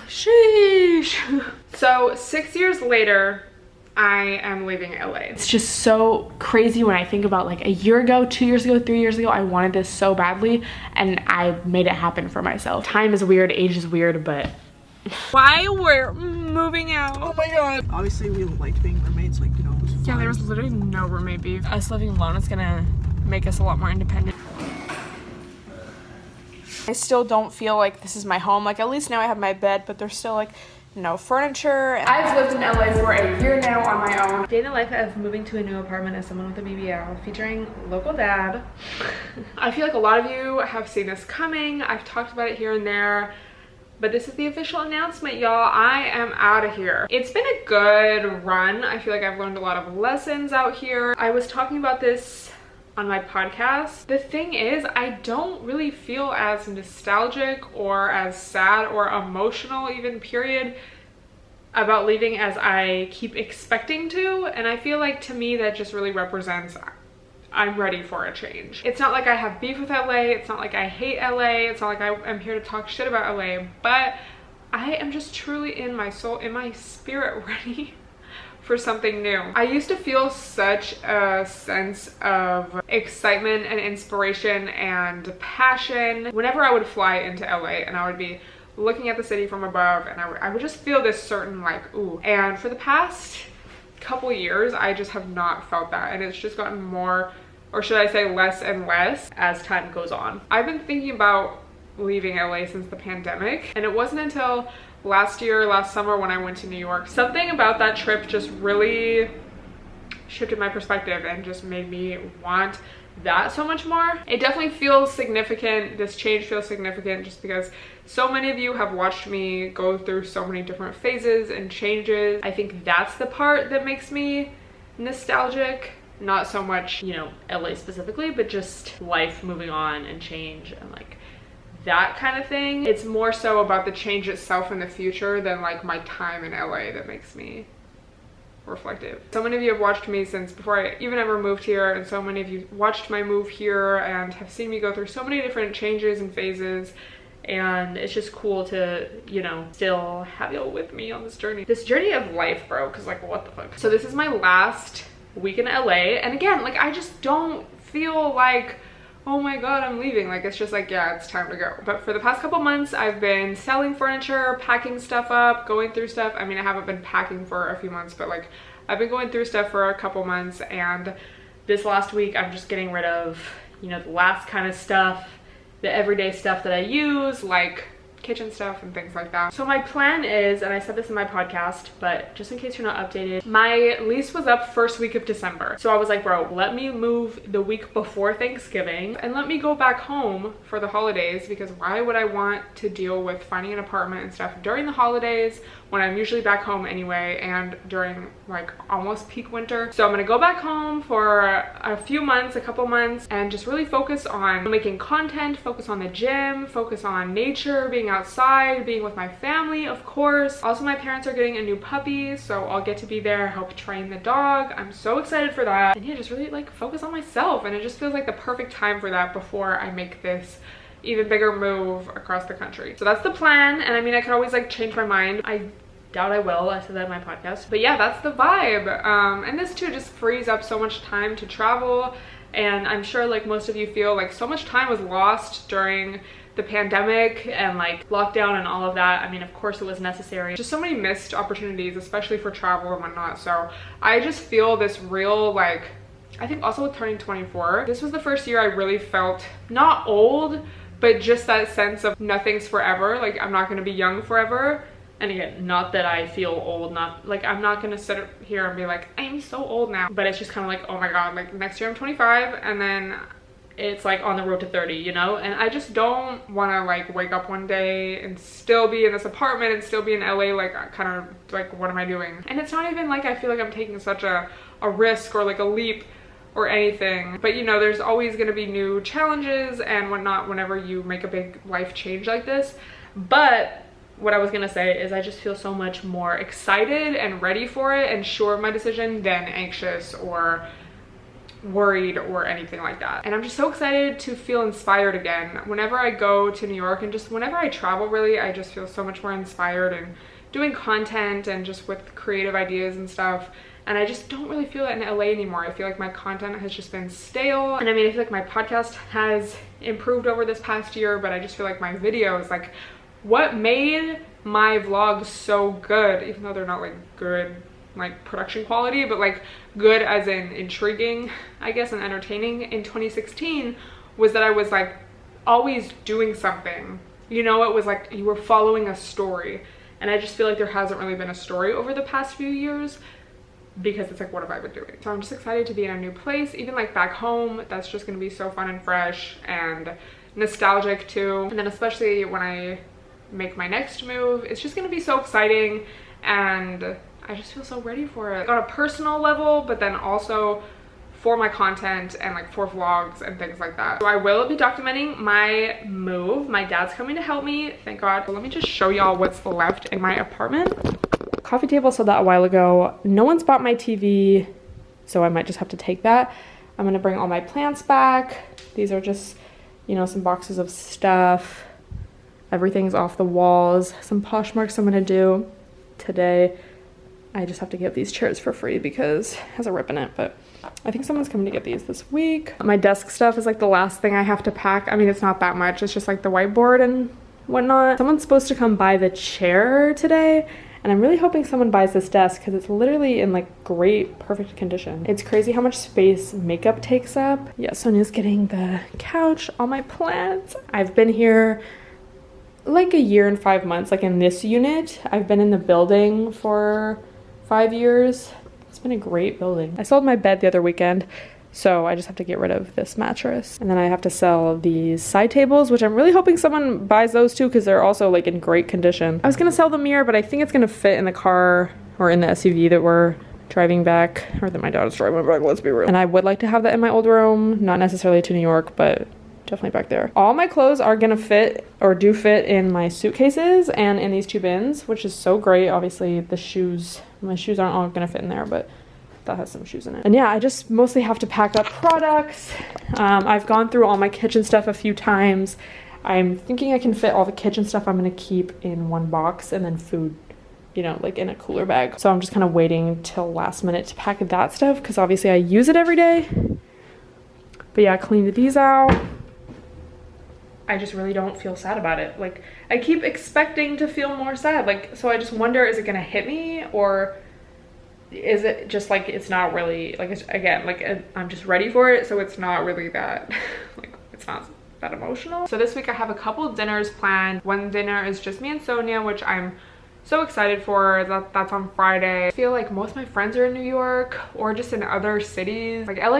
Sheesh. So 6 years later, I am leaving LA. It's just so crazy when I think about like a year ago, 2 years ago, 3 years ago, I wanted this so badly and I made it happen for myself. Time is weird, age is weird, but why we're moving out. Oh my god. Obviously we liked being roommates, like, you know, it was fun. Yeah, there was literally no roommate beef. Us living alone is gonna make us a lot more independent. I still don't feel like this is my home. Like, at least now I have my bed, but there's still like no furniture. I've lived in LA for a year now on my own. Day in the life of moving to a new apartment as someone with a BBL, featuring local dad. I feel like a lot of you have seen this coming. I've talked about it here and there, but this is the official announcement, y'all. I am out of here. It's been a good run. I feel like I've learned a lot of lessons out here. I was talking about this on my podcast. The thing is, I don't really feel as nostalgic or as sad or emotional even, period, about leaving as I keep expecting to. And I feel like to me that just really represents I'm ready for a change. It's not like I have beef with LA. It's not like I hate LA. It's not like I am here to talk shit about LA, but I am just truly in my soul, in my spirit, ready for something new. I used to feel such a sense of excitement and inspiration and passion whenever I would fly into LA and I would be looking at the city from above, and I would just feel this certain like, ooh. And for the past couple years, I just have not felt that, and it's just gotten more, or should I say less and less as time goes on. I've been thinking about leaving LA since the pandemic, and it wasn't until last summer when I went to New York. Something about that trip just really shifted my perspective and just made me want that so much more. It definitely feels significant. This change feels significant just because so many of you have watched me go through so many different phases and changes. I think that's the part that makes me nostalgic. Not so much, you know, LA specifically, but just life moving on and change and like that kind of thing. It's more so about the change itself in the future than like my time in LA that makes me reflective. So many of you have watched me since before I even ever moved here, and so many of you watched my move here and have seen me go through so many different changes and phases, and it's just cool to, you know, still have y'all with me on this journey of life, bro, because like what the fuck. So this is my last week in LA, and again, like I just don't feel like, oh my god, I'm leaving. Like, it's just like, yeah, it's time to go. But for the past couple months, I've been selling furniture, packing stuff up, going through stuff. I mean, I haven't been packing for a few months, but like I've been going through stuff for a couple months, and this last week I'm just getting rid of, you know, the last kind of stuff, the everyday stuff that I use, like kitchen stuff and things like that. So my plan is, and I said this in my podcast, but just in case you're not updated, my lease was up first week of December. So I was like, bro, let me move the week before Thanksgiving and let me go back home for the holidays, because why would I want to deal with finding an apartment and stuff during the holidays when I'm usually back home anyway, and during like almost peak winter. So I'm gonna go back home for a few months, a couple months, and just really focus on making content, focus on the gym, focus on nature, being outside, being with my family, of course. Also, my parents are getting a new puppy, so I'll get to be there, help train the dog. I'm so excited for that. And yeah, just really like focus on myself, and it just feels like the perfect time for that before I make this even bigger move across the country. So that's the plan, and I mean, I could always like change my mind. I doubt I will. I said that in my podcast, but yeah, that's the vibe. And this too just frees up so much time to travel, and I'm sure like most of you feel like so much time was lost during the pandemic and like lockdown and all of that. I mean, of course it was necessary. Just so many missed opportunities, especially for travel and whatnot. So I just feel this real, like, I think also with turning 24, this was the first year I really felt not old, but just that sense of nothing's forever. Like, I'm not gonna be young forever. And again, not that I feel old, not like I'm not gonna sit here and be like, I'm so old now, but it's just kind of like, oh my god, like next year I'm 25, and then it's like on the road to 30, you know? And I just don't want to like wake up one day and still be in this apartment and still be in LA, like kind of like, what am I doing? And it's not even like I feel like I'm taking such a risk or like a leap or anything, but you know, there's always going to be new challenges and whatnot whenever you make a big life change like this. But what I was gonna say is I just feel so much more excited and ready for it and sure of my decision than anxious or worried or anything like that. And I'm just so excited to feel inspired again. Whenever I go to New York and just whenever I travel, really, I just feel so much more inspired and doing content and just with creative ideas and stuff. And I just don't really feel that in LA anymore. I feel like my content has just been stale. And I mean, I feel like my podcast has improved over this past year, but I just feel like my videos, like what made my vlogs so good, even though they're not like good like production quality, but like good as in intriguing, I guess, and entertaining in 2016, was that I was like always doing something. You know, it was like you were following a story. And I just feel like there hasn't really been a story over the past few years, because it's like, what have I been doing? So I'm just excited to be in a new place, even like back home. That's just gonna be so fun and fresh and nostalgic too. And then especially when I make my next move, it's just gonna be so exciting, and I just feel so ready for it on a personal level, but then also for my content and like for vlogs and things like that. So I will be documenting my move. My dad's coming to help me, thank God. Let me just show y'all what's left in my apartment. Coffee table, sold that a while ago. No one's bought my TV, so I might just have to take that. I'm gonna bring all my plants back. These are just, you know, some boxes of stuff. Everything's off the walls. Some Poshmarks I'm gonna do today. I just have to get these chairs for free because it has a rip in it, but I think someone's coming to get these this week. My desk stuff is like the last thing I have to pack. I mean, it's not that much. It's just like the whiteboard and whatnot. Someone's supposed to come buy the chair today, and I'm really hoping someone buys this desk because it's literally in like great, perfect condition. It's crazy how much space makeup takes up. Yeah, Sonia's getting the couch, all my plants. I've been here like a year and 5 months, like in this unit. I've been in the building for 5 years. It's been a great building. I sold my bed the other weekend, so I just have to get rid of this mattress. And then I have to sell these side tables, which I'm really hoping someone buys those too, because they're also like in great condition. I was gonna sell the mirror, but I think it's gonna fit in the car or in the SUV that we're driving back, or that my daughter's driving back, let's be real. And I would like to have that in my old room, not necessarily to New York, but definitely back there. All my clothes are gonna fit, or do fit, in my suitcases and in these 2 bins, which is so great. Obviously the shoes, my shoes aren't all gonna fit in there, but that has some shoes in it. And yeah, I just mostly have to pack up products. I've gone through all my kitchen stuff a few times. I'm thinking I can fit all the kitchen stuff I'm gonna keep in one box, and then food, you know, like in a cooler bag. So I'm just kind of waiting till last minute to pack that stuff, because obviously I use it every day. But yeah, I cleaned these out. I just really don't feel sad about it. Like, I keep expecting to feel more sad. Like, so I just wonder, is it gonna hit me, or is it just like, it's not really, like, it's, again, like, I'm just ready for it, so it's not really that, like, it's not that emotional. So this week I have a couple dinners planned. One dinner is just me and Sonia, which I'm so excited for. That's on Friday. I feel like most of my friends are in New York or just in other cities. Like LA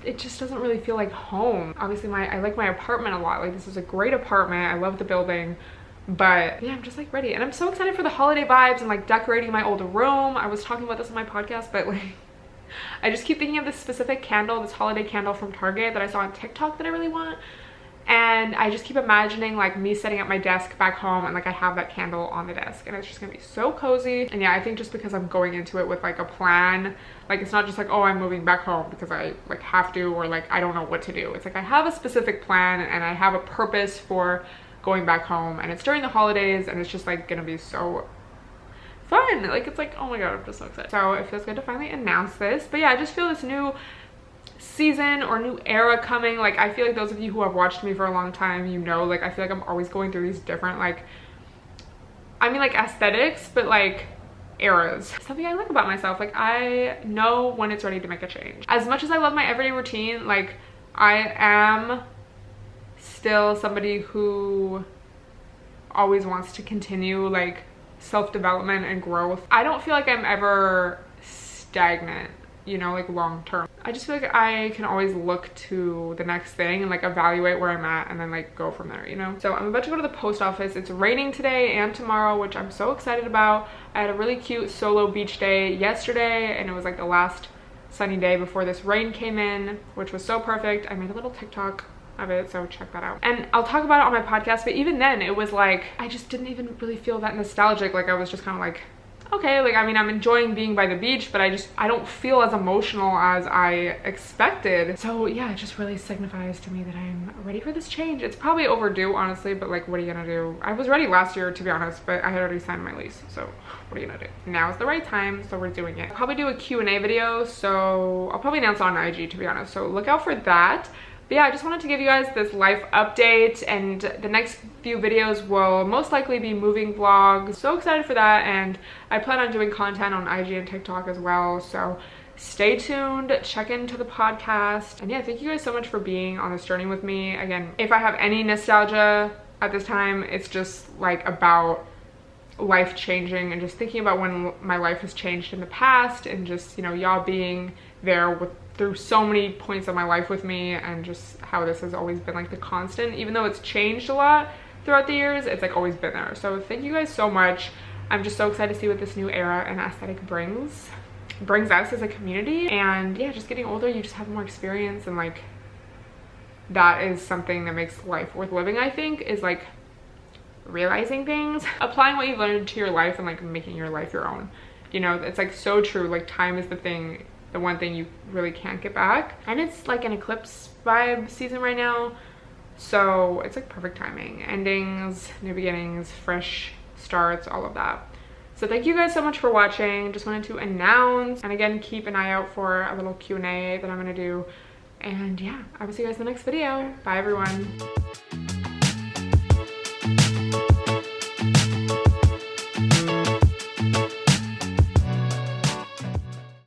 it just doesn't really feel like home. Obviously I like my apartment a lot. Like, this is a great apartment. I love the building. But yeah, I'm just like ready, and I'm so excited for the holiday vibes and like decorating my old room. I was talking about this on my podcast, but like I just keep thinking of this specific candle, this holiday candle from Target that I saw on TikTok that I really want. And I just keep imagining like me setting up my desk back home, and like I have that candle on the desk, and it's just gonna be so cozy. And yeah, I think just because I'm going into it with like a plan, like it's not just like, oh, I'm moving back home because I like have to, or like I don't know what to do. It's like I have a specific plan and I have a purpose for going back home, and it's during the holidays, and it's just like gonna be so fun. Like, it's like, oh my god, I'm just so excited. So it feels good to finally announce this. But yeah, I just feel this new season or new era coming. Like, I feel like those of you who have watched me for a long time, you know, like I feel like I'm always going through these different, like, I mean, like aesthetics, but like eras. Something I like about myself, like I know when it's ready to make a change. As much as I love my everyday routine, like I am still somebody who always wants to continue like self-development and growth. I don't feel like I'm ever stagnant, you know, like long term. I just feel like I can always look to the next thing and like evaluate where I'm at and then like go from there, you know? So I'm about to go to the post office. It's raining today and tomorrow, which I'm so excited about. I had a really cute solo beach day yesterday, and it was like the last sunny day before this rain came in, which was so perfect. I made a little TikTok of it, so check that out. And I'll talk about it on my podcast, but even then it was like, I just didn't even really feel that nostalgic. Like I was just kind of like, okay, like, I mean, I'm enjoying being by the beach, but I don't feel as emotional as I expected. So yeah, it just really signifies to me that I'm ready for this change. It's probably overdue, honestly, but like, what are you gonna do? I was ready last year, to be honest, but I had already signed my lease, so what are you gonna do? Now is the right time, so we're doing it. I'll probably do a Q&A video, so I'll probably announce on IG, to be honest, so look out for that. But yeah, I just wanted to give you guys this life update, and the next few videos will most likely be moving vlogs. So excited for that, and I plan on doing content on IG and TikTok as well, so stay tuned, check into the podcast. And yeah, thank you guys so much for being on this journey with me. Again, if I have any nostalgia at this time, it's just like about life changing and just thinking about when my life has changed in the past, and just, you know, y'all being there through so many points of my life with me, and just how this has always been like the constant. Even though it's changed a lot throughout the years, it's like always been there. So thank you guys so much. I'm just so excited to see what this new era and aesthetic brings us as a community. And yeah, just getting older, you just have more experience, and like that is something that makes life worth living, I think, is like realizing things, applying what you've learned to your life, and like making your life your own. You know, it's like so true. Like, time is the one thing you really can't get back, and it's like an eclipse vibe season right now, so it's like perfect timing. Endings, new beginnings, fresh starts, all of that. So thank you guys so much for watching. Just wanted to announce, and again, keep an eye out for a little Q&A that I'm gonna do. And yeah, I will see you guys in the next video. Bye everyone.